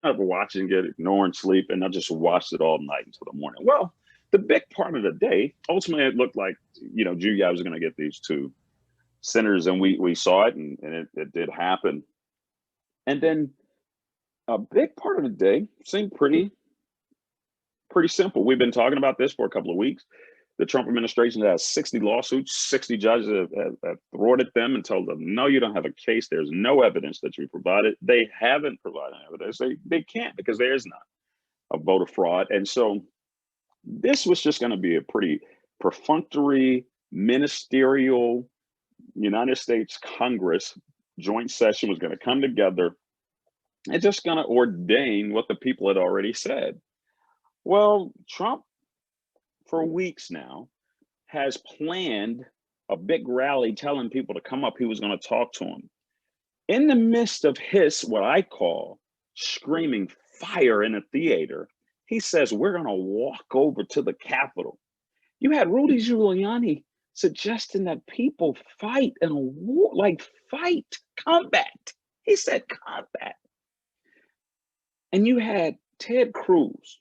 I'd watch and get ignoring sleep, and I just watched it all night until the morning. Well, the big part of the day, ultimately, it looked like Julia was going to get these two senators, and we saw it, and it did happen. And then a big part of the day seemed pretty simple. We've been talking about this for a couple of weeks. The Trump administration has 60 lawsuits, 60 judges have thwarted them and told them, no, you don't have a case. There's no evidence that you provided. They haven't provided evidence. They can't because there is not a voter fraud. And so this was just going to be a pretty perfunctory, ministerial United States Congress joint session was going to come together and just going to ordain what the people had already said. Well, Trump, for weeks now, has planned a big rally telling people to come up. He was going to talk to them. In the midst of his, what I call screaming fire in a theater, he says, we're going to walk over to the Capitol. You had Rudy Giuliani suggesting that people fight in a war, like fight, combat. He said combat. And you had Ted Cruz.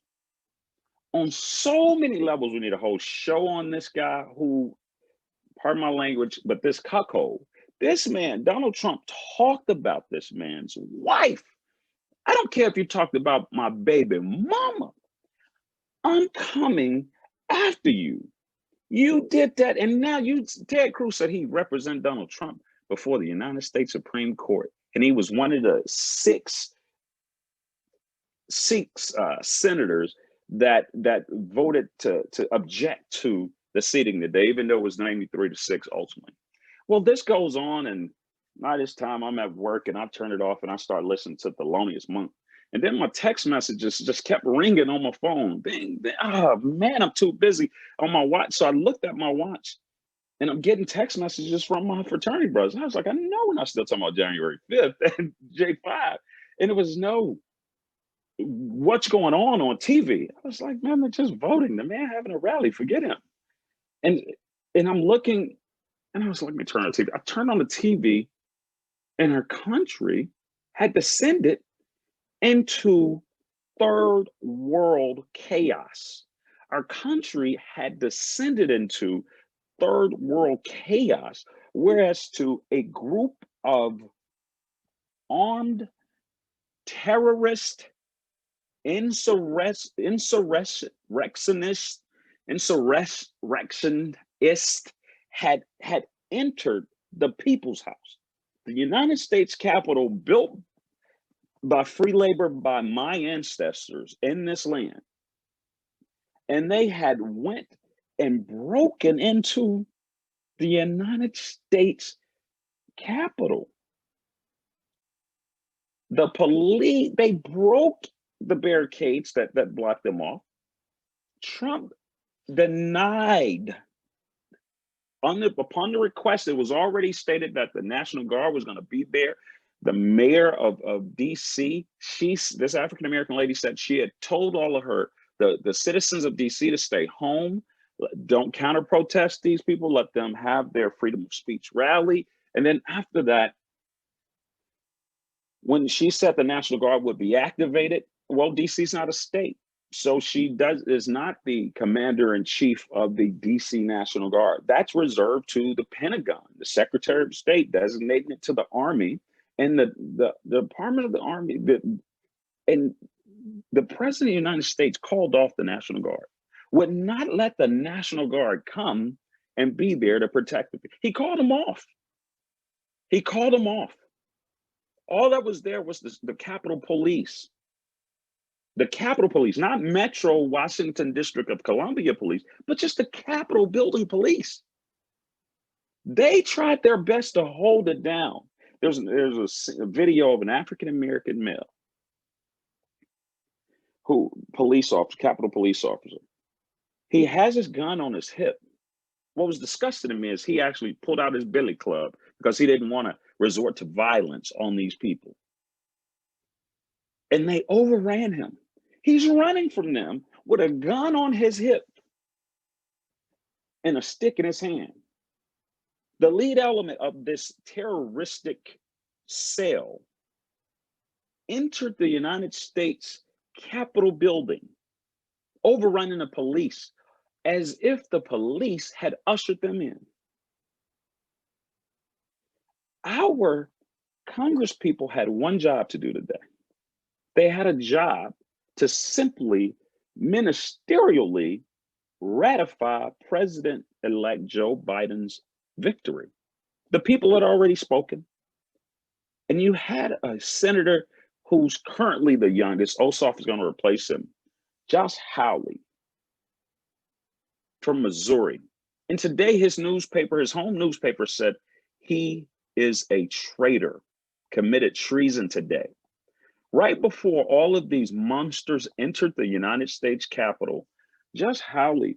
On so many levels, we need a whole show on this guy who, pardon my language, but this cuckold, this man, Donald Trump talked about this man's wife. I don't care if you talked about my baby mama. I'm coming after you. You did that, and now Ted Cruz said he represented Donald Trump before the United States Supreme Court, and he was one of the six senators that voted to object to the seating today, even though it was 93-6 ultimately. Well, this goes on, and by this time I'm at work, and I turn it off and I start listening to Thelonious Monk. And then my text messages just kept ringing on my phone. Ding, ding. Oh man, I'm too busy on my watch. So I looked at my watch, and I'm getting text messages from my fraternity brothers. And I was like, I know we're not still talking about January 5th and J5. And it was no, what's going on TV? I was like, man, they're just voting. The man having a rally, forget him. And I'm looking, and I was like, let me turn on the TV. I turned on the TV, and our country had descended into third world chaos. Our country had descended into third world chaos, whereas to a group of armed terrorist insurrectionists had entered the people's house, the United States Capitol, built by free labor by my ancestors in this land, and they had went and broken into the United States Capitol. The police, they broke the barricades that blocked them off. Trump denied, upon the request, it was already stated that the National Guard was going to be there. The mayor of DC, this African American lady said she had told all of the citizens of DC to stay home, don't counter protest these people, let them have their freedom of speech rally. And then after that, when she said the National Guard would be activated, well, DC's not a state. So she is not the commander in chief of the DC National Guard. That's reserved to the Pentagon, the Secretary of State designating it to the Army, and the Department of the Army. And the President of the United States called off the National Guard, would not let the National Guard come and be there to protect the people. He called them off. He called them off. All that was there was the Capitol Police. The Capitol Police, not Metro Washington District of Columbia Police, but just the Capitol Building Police. They tried their best to hold it down. There's a video of an African American male Capitol police officer. He has his gun on his hip. What was disgusting to me is he actually pulled out his billy club because he didn't want to resort to violence on these people. And they overran him. He's running from them with a gun on his hip and a stick in his hand. The lead element of this terroristic cell entered the United States Capitol building, overrunning the police as if the police had ushered them in. Our Congress people had one job to do today. They had a job to simply ministerially ratify President-elect Joe Biden's victory. The people had already spoken. And you had a senator who's currently the youngest, Ossoff is going to replace him, Josh Hawley from Missouri. And today his newspaper, his home newspaper, said he is a traitor, committed treason today. Right before all of these monsters entered the United States Capitol, Joshua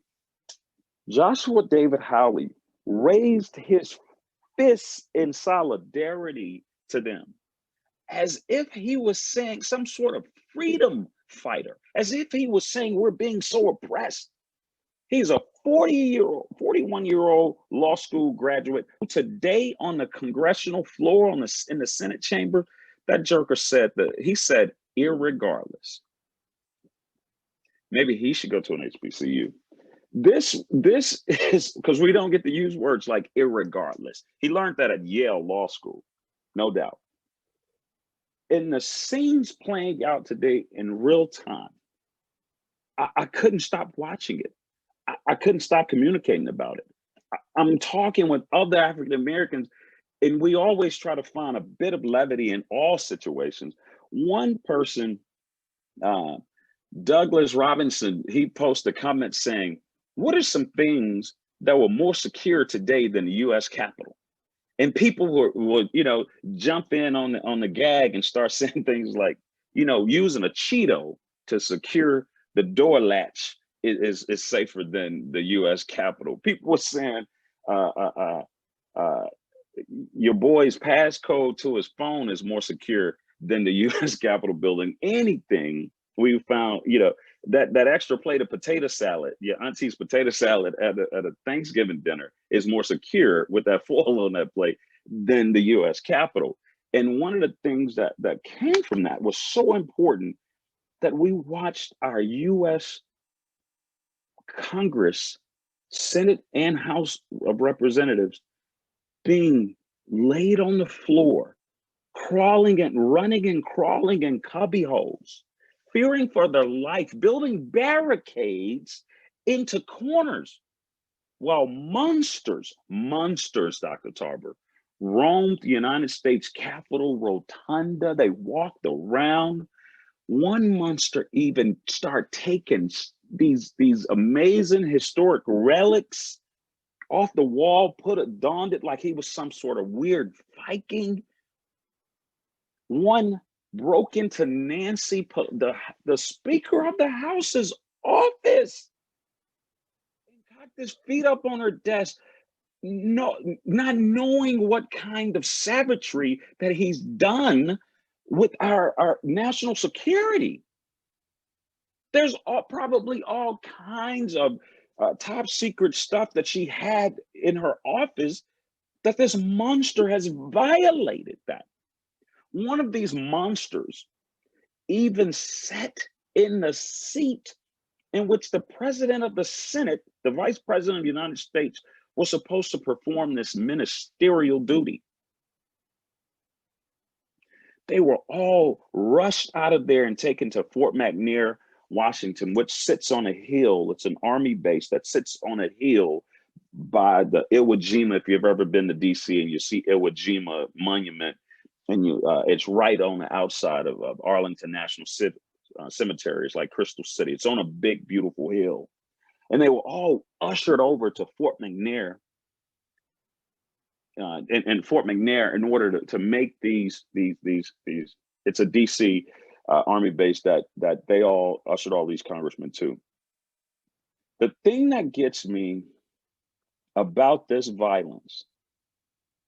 David Hawley raised his fists in solidarity to them, as if he was saying some sort of freedom fighter, as if he was saying we're being so oppressed. He's a 41-year-old law school graduate who today on the congressional floor in the Senate chamber, that jerker said that he said, irregardless. Maybe he should go to an HBCU. This is because we don't get to use words like irregardless. He learned that at Yale Law School, no doubt. And the scenes playing out today in real time, I couldn't stop watching it. I couldn't stop communicating about it. I'm talking with other African Americans, and we always try to find a bit of levity in all situations. One person, Douglas Robinson, he posted a comment saying, what are some things that were more secure today than the US Capitol? And people would jump in on the gag and start saying things like, using a Cheeto to secure the door latch is safer than the US Capitol. People were saying your boy's passcode to his phone is more secure than the US Capitol building. Anything we found, that extra plate of potato salad, your auntie's potato salad at a Thanksgiving dinner is more secure with that foil on that plate than the US Capitol. And one of the things that came from that was so important that we watched our US Congress, Senate and House of Representatives being laid on the floor, crawling and running and crawling in cubby holes, fearing for their life, building barricades into corners, while monsters, Dr. Tarver, roamed the United States Capitol rotunda. They walked around. One monster even started taking these amazing historic relics off the wall, donned it like he was some sort of weird Viking. One broke into Nancy, the Speaker of the House's office, and got his feet up on her desk, not knowing what kind of savagery that he's done with our national security. There's probably all kinds of top secret stuff that she had in her office that this monster has violated that. One of these monsters even sat in the seat in which the president of the Senate, the vice president of the United States, was supposed to perform this ministerial duty. They were all rushed out of there and taken to Fort McNair, Washington, which sits on a hill. It's an army base that sits on a hill by the Iwo Jima. If you've ever been to DC and you see Iwo Jima Monument, and it's right on the outside of Arlington National Cemetery. It's like Crystal City. It's on a big, beautiful hill. And they were all ushered over to Fort McNair, and Fort McNair, in order to make these. It's a DC army base that they all ushered all these congressmen to. The thing that gets me about this violence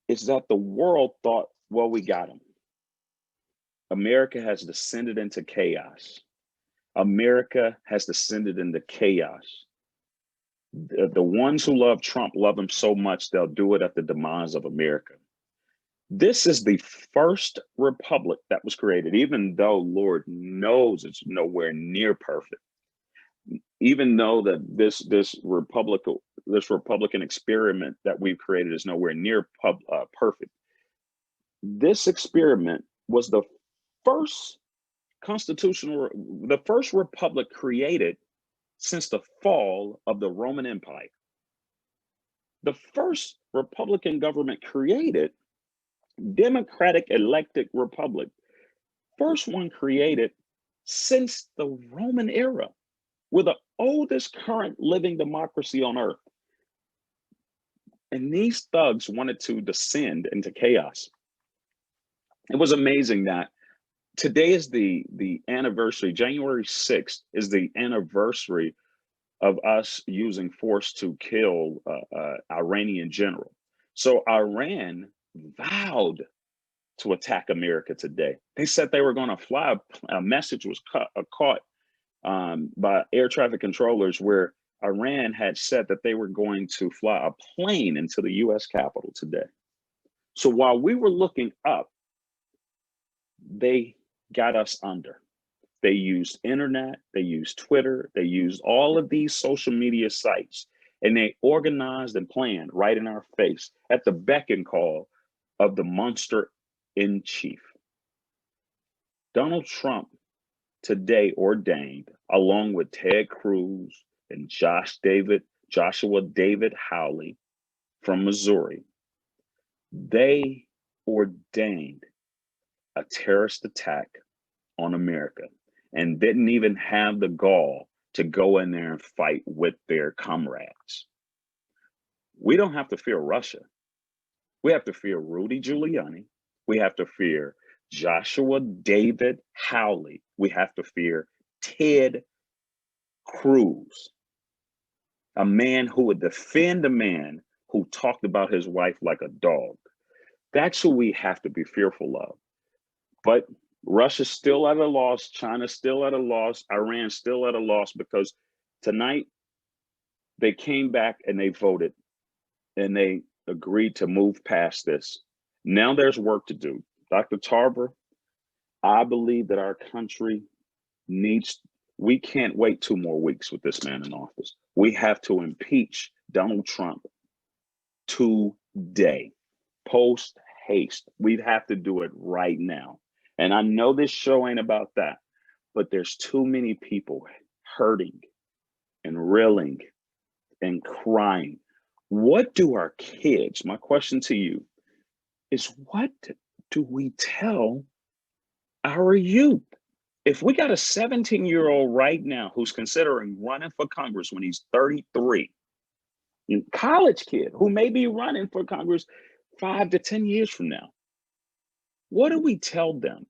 is that the world thought, well, we got them. America has descended into chaos. America has descended into chaos. The ones who love Trump love him so much they'll do it at the demise of America. This is the first republic that was created, even though Lord knows it's nowhere near perfect. Even though that this Republican experiment that we've created is nowhere near perfect. This experiment was the first the first republic created since the fall of the Roman Empire. The first Republican government created, democratic elected republic, first one created since the Roman era. We're the oldest current living democracy on earth. And these thugs wanted to descend into chaos. It was amazing that today is the anniversary. January 6th is the anniversary of us using force to kill Iranian general. So Iran vowed to attack America today. They said they were going to fly. A message was caught by air traffic controllers where Iran had said that they were going to fly a plane into the US Capitol today. So while we were looking up, they got us under. They used internet, they used Twitter, they used all of these social media sites, and they organized and planned right in our face at the beck and call of the monster in chief. Donald Trump today ordained, along with Ted Cruz and Joshua David Hawley from Missouri, they ordained a terrorist attack on America and didn't even have the gall to go in there and fight with their comrades. We don't have to fear Russia. We have to fear Rudy Giuliani. We have to fear Joshua David Hawley. We have to fear Ted Cruz, a man who would defend a man who talked about his wife like a dog. That's who we have to be fearful of. But Russia's still at a loss. China's still at a loss. Iran's still at a loss because tonight they came back and they voted and they agreed to move past this. Now there's work to do. Dr. Tarver, I believe that our country we can't wait 2 more weeks with this man in office. We have to impeach Donald Trump today, post haste. We have to do it right now. And I know this show ain't about that, but there's too many people hurting and reeling and crying. What do our kids, my question to you is, what do we tell our youth? If we got a 17-year-old right now who's considering running for Congress when he's 33, a college kid who may be running for Congress 5 to 10 years from now, what do we tell them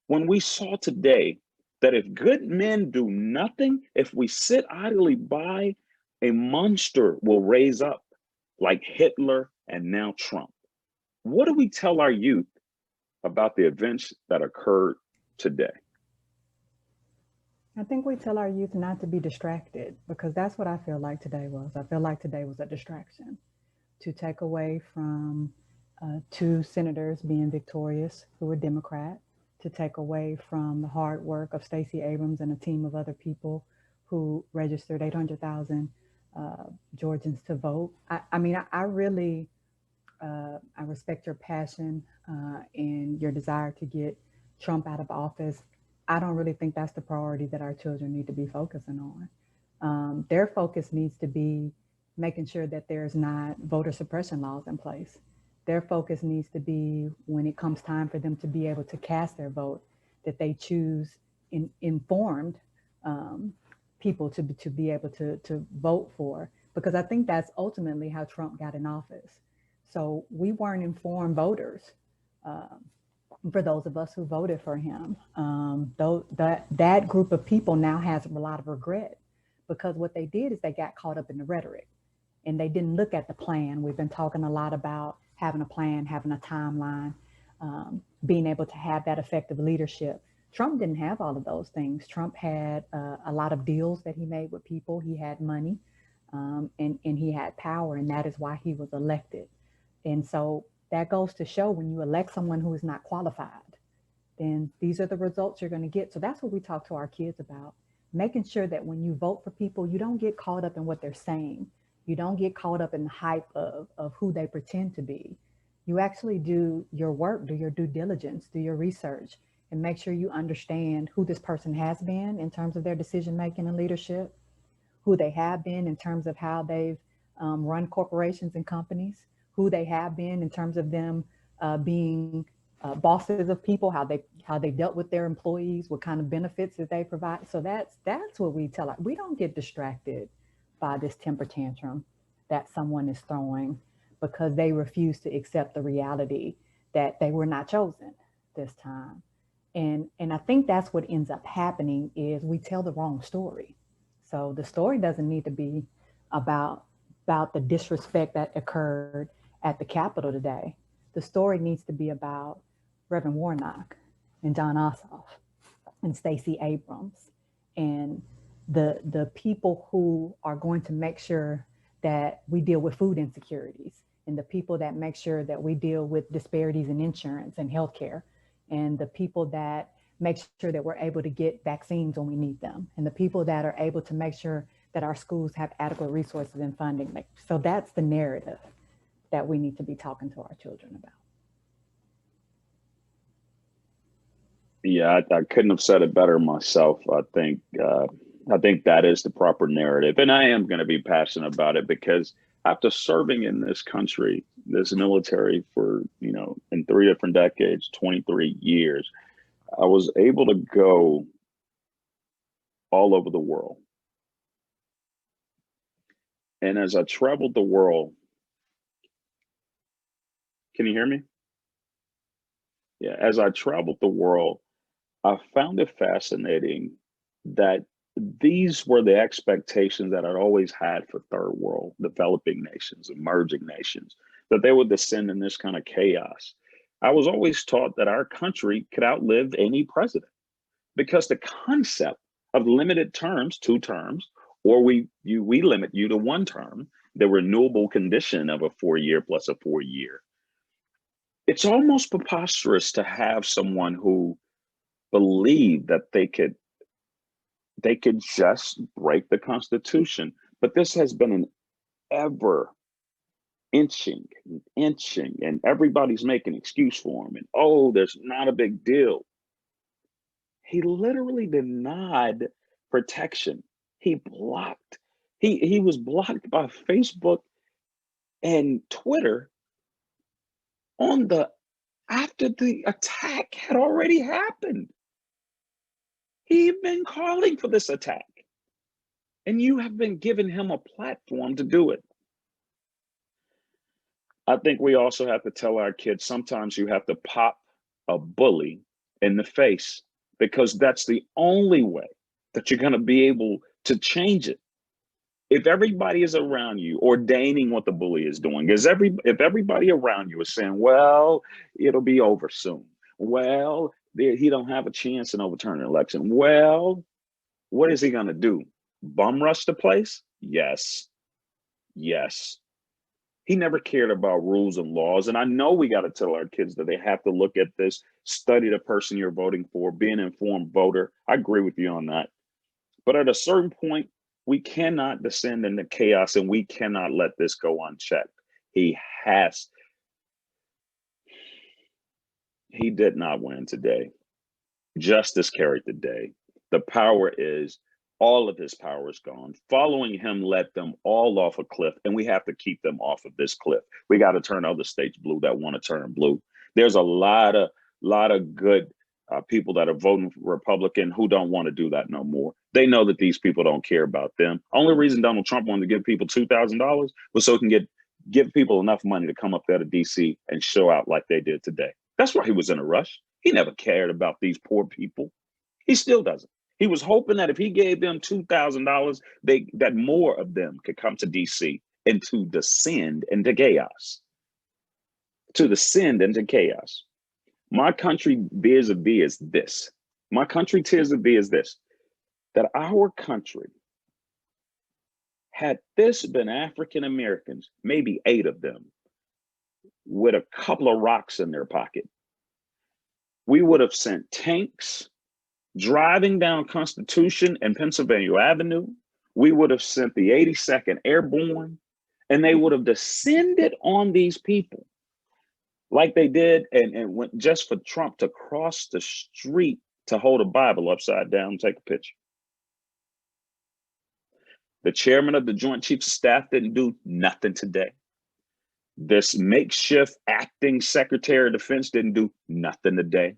when we saw today that if good men do nothing, if we sit idly by, a monster will raise up like Hitler and now Trump? What do we tell our youth about the events that occurred today? I think we tell our youth not to be distracted, because that's what I feel like today was. I feel like today was a distraction to take away from 2 senators being victorious who were Democrat, to take away from the hard work of Stacey Abrams and a team of other people who registered 800,000 Georgians to vote. I mean, I really, I respect your passion and your desire to get Trump out of office. I don't really think that's the priority that our children need to be focusing on. Their focus needs to be making sure that there's not voter suppression laws in place. Their focus needs to be, when it comes time for them to be able to cast their vote, that they choose informed people to be able to vote for, because I think that's ultimately how Trump got in office. So we weren't informed voters. For those of us who voted for him, though that group of people now has a lot of regret, because what they did is they got caught up in the rhetoric and they didn't look at the plan. We've been talking a lot about having a plan, having a timeline, being able to have that effective leadership. Trump didn't have all of those things. Trump had a lot of deals that he made with people. He had money, and he had power, and that is why he was elected. And so that goes to show when you elect someone who is not qualified, then these are the results you're going to get. So that's what we talk to our kids about, making sure that when you vote for people, you don't get caught up in what they're saying. You don't get caught up in the hype of who they pretend to be. You actually do your work, do your due diligence, do your research, and make sure you understand who this person has been in terms of their decision making and leadership, who they have been in terms of how they've run corporations and companies, who they have been in terms of them being bosses of people, how they dealt with their employees, what kind of benefits that they provide. So that's what we tell. We don't get distracted by this temper tantrum that someone is throwing because they refuse to accept the reality that they were not chosen this time. And I think that's what ends up happening is we tell the wrong story. So the story doesn't need to be about about the disrespect that occurred at the Capitol today. The story needs to be about Reverend Warnock and John Ossoff and Stacey Abrams and the people who are going to make sure that we deal with food insecurities and the people that make sure that we deal with disparities in insurance and healthcare and the people that make sure that we're able to get vaccines when we need them and the people that are able to make sure that our schools have adequate resources and funding. So that's the narrative that we need to be talking to our children about. Yeah, I couldn't have said it better myself. I think that is the proper narrative, and I am going to be passionate about it because after serving in this country, this military for in 3 different decades, 23 years, I was able to go all over the world, and as I traveled the world, can you hear me? Yeah, as I traveled the world, I found it fascinating that these were the expectations that I'd always had for third world, developing nations, emerging nations, that they would descend in this kind of chaos. I was always taught that our country could outlive any president because the concept of limited terms, 2 terms, or we limit you to 1 term, the renewable condition of a 4-year plus a 4-year. It's almost preposterous to have someone who believed that they could just break the Constitution. But this has been an ever inching, and everybody's making an excuse for him. And oh, there's not a big deal. He literally denied protection. He blocked. He was blocked by Facebook and Twitter on the after the attack had already happened. He'd been calling for this attack. And you have been giving him a platform to do it. I think we also have to tell our kids sometimes you have to pop a bully in the face because that's the only way that you're going to be able to change it. If everybody is around you ordaining what the bully is doing, if everybody around you is saying, well, it'll be over soon. Well, he don't have a chance in overturning an election. Well, what is he going to do? Bum rush the place? Yes. He never cared about rules and laws. And I know we got to tell our kids that they have to look at this, study the person you're voting for, be an informed voter. I agree with you on that. But at a certain point, we cannot descend into chaos and we cannot let this go unchecked. He did not win today. Justice carried the day. The power is, all of his power is gone. Following him let them all off a cliff, and we have to keep them off of this cliff. We got to turn other states blue that want to turn blue. There's a lot of good people that are voting Republican who don't want to do that no more. They know that these people don't care about them. Only reason Donald Trump wanted to give people $2,000 was so he can give people enough money to come up there to DC and show out like they did today. That's why he was in a rush. He never cared about these poor people. He still doesn't. He was hoping that if he gave them $2,000, that more of them could come to DC and to descend into chaos. My country vis-a-vis is this. My country vis-a-vis is this, that our country, had this been African Americans, maybe 8 of them, with a couple of rocks in their pocket. We would have sent tanks driving down Constitution and Pennsylvania Avenue. We would have sent the 82nd Airborne, and they would have descended on these people like they did, and went just for Trump to cross the street to hold a Bible upside down and take a picture. The chairman of the Joint Chiefs of Staff didn't do nothing today. This makeshift acting Secretary of Defense didn't do nothing today.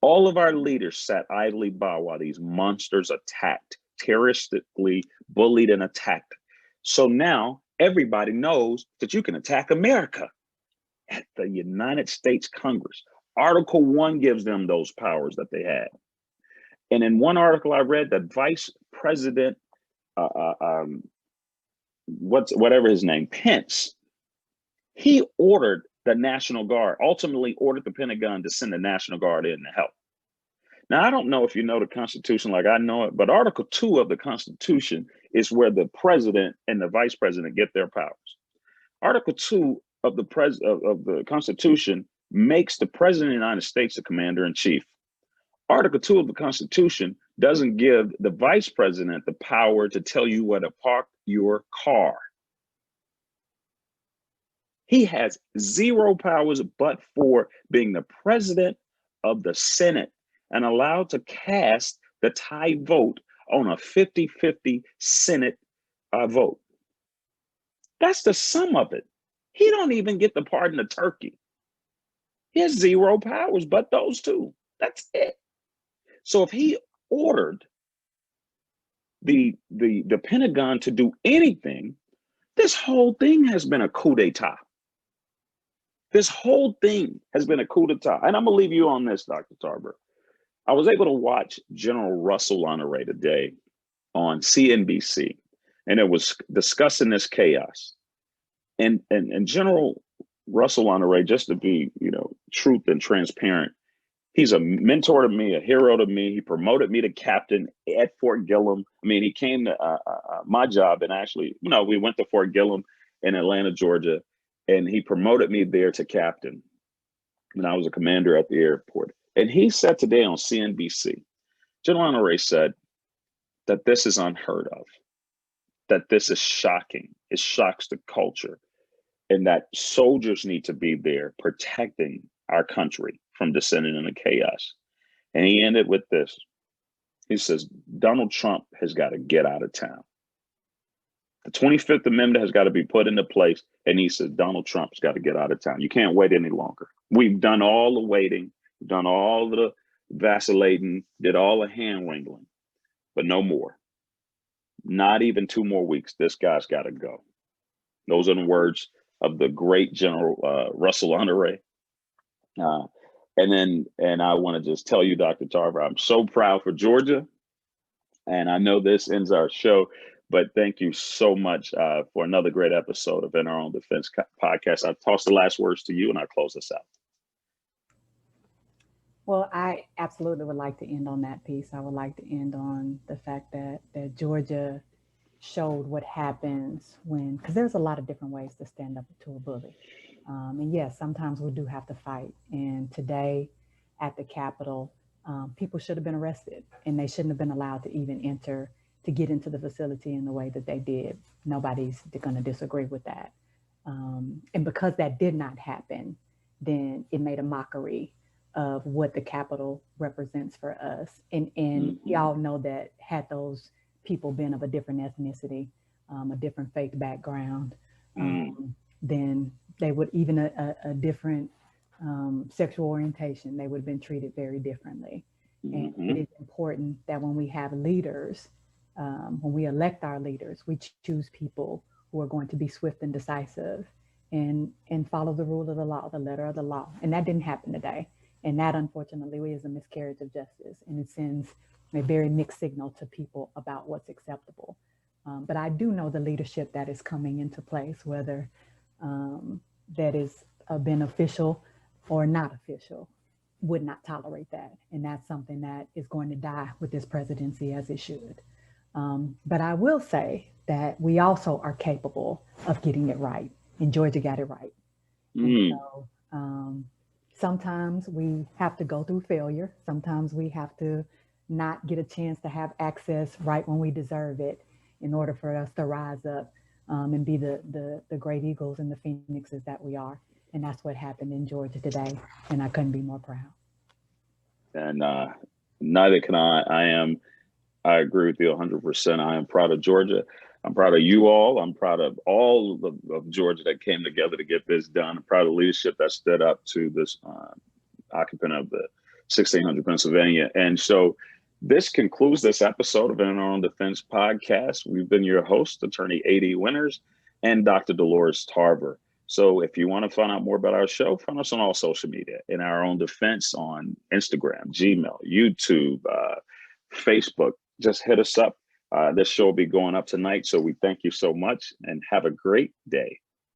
All of our leaders sat idly by while these monsters attacked, terroristically bullied and attacked. So now everybody knows that you can attack America at the United States Congress. Article 1 gives them those powers that they had. And in one article I read, that Vice President, whatever his name, Pence, he ordered the National Guard, ultimately ordered the Pentagon to send the National Guard in to help. Now, I don't know if you know the Constitution like I know it, but Article 2 of the Constitution is where the president and the vice president get their powers. Article 2 of the Constitution makes the president of the United States the commander in chief. Article 2 of the Constitution doesn't give the vice president the power to tell you where to park your car. He has zero powers but for being the president of the Senate and allowed to cast the tie vote on a 50-50 Senate vote. That's the sum of it. He don't even get the pardon of Turkey. He has zero powers but those two. That's it. So if he ordered the Pentagon to do anything, this whole thing has been a coup d'etat. This whole thing has been a coup d'etat. And I'm gonna leave you on this, Dr. Tarver. I was able to watch General Russell Honore today on CNBC, and it was discussing this chaos. And General Russell Honore, just to be, truth and transparent, he's a mentor to me, a hero to me. He promoted me to captain at Fort Gillem. I mean, he came to my job, and actually, we went to Fort Gillem in Atlanta, Georgia, and he promoted me there to captain. And I was a commander at the airport. And he said today on CNBC, General Honore said that this is unheard of, that this is shocking. It shocks the culture, and that soldiers need to be there protecting our country from descending into chaos. And he ended with this. He says, Donald Trump has got to get out of town. The 25th Amendment has got to be put into place. And he says, Donald Trump's got to get out of town. You can't wait any longer. We've done all the waiting, we've done all the vacillating, did all the hand wringing, but no more. Not even 2 more weeks. This guy's got to go. Those are the words of the great General Russell Honore. And I want to just tell you, Dr. Tarver, I'm so proud for Georgia. And I know this ends our show, but thank you so much for another great episode of In Our Own Defense podcast. I toss the last words to you and I close this out. Well, I absolutely would like to end on that piece. I would like to end on the fact that Georgia showed what happens when, because there's a lot of different ways to stand up to a bully. And yes, sometimes we do have to fight. And today at the Capitol, people should have been arrested and they shouldn't have been allowed to even get into the facility in the way that they did. Nobody's going to disagree with that. And because that did not happen, then it made a mockery of what the Capitol represents for us. And y'all know that had those people been of a different ethnicity, a different faith background, then they would, even a different sexual orientation, they would have been treated very differently. And it is important that when we have leaders, when we elect our leaders, we choose people who are going to be swift and decisive and follow the rule of the law, the letter of the law. And that didn't happen today. And that, unfortunately, is a miscarriage of justice. And it sends a very mixed signal to people about what's acceptable. But I do know the leadership that is coming into place, whether that is beneficial or not official, would not tolerate that. And that's something that is going to die with this presidency, as it should. But I will say that we also are capable of getting it right. And Georgia got it right. And Mm. so sometimes we have to go through failure. Sometimes we have to not get a chance to have access right when we deserve it in order for us to rise up and be the great eagles and the phoenixes that we are. And that's what happened in Georgia today. And I couldn't be more proud. And neither can I agree with you 100%. I am proud of Georgia. I'm proud of you all. I'm proud of all of Georgia that came together to get this done. I'm proud of the leadership that stood up to this occupant of the 1600 Pennsylvania. And so this concludes this episode of In Our Own Defense podcast. We've been your host, Attorney A.D. Winters and Dr. Dolores Tarver. So if you want to find out more about our show, find us on all social media, In Our Own Defense on Instagram, Gmail, YouTube, Facebook. Just hit us up. This show will be going up tonight. So we thank you so much and have a great day.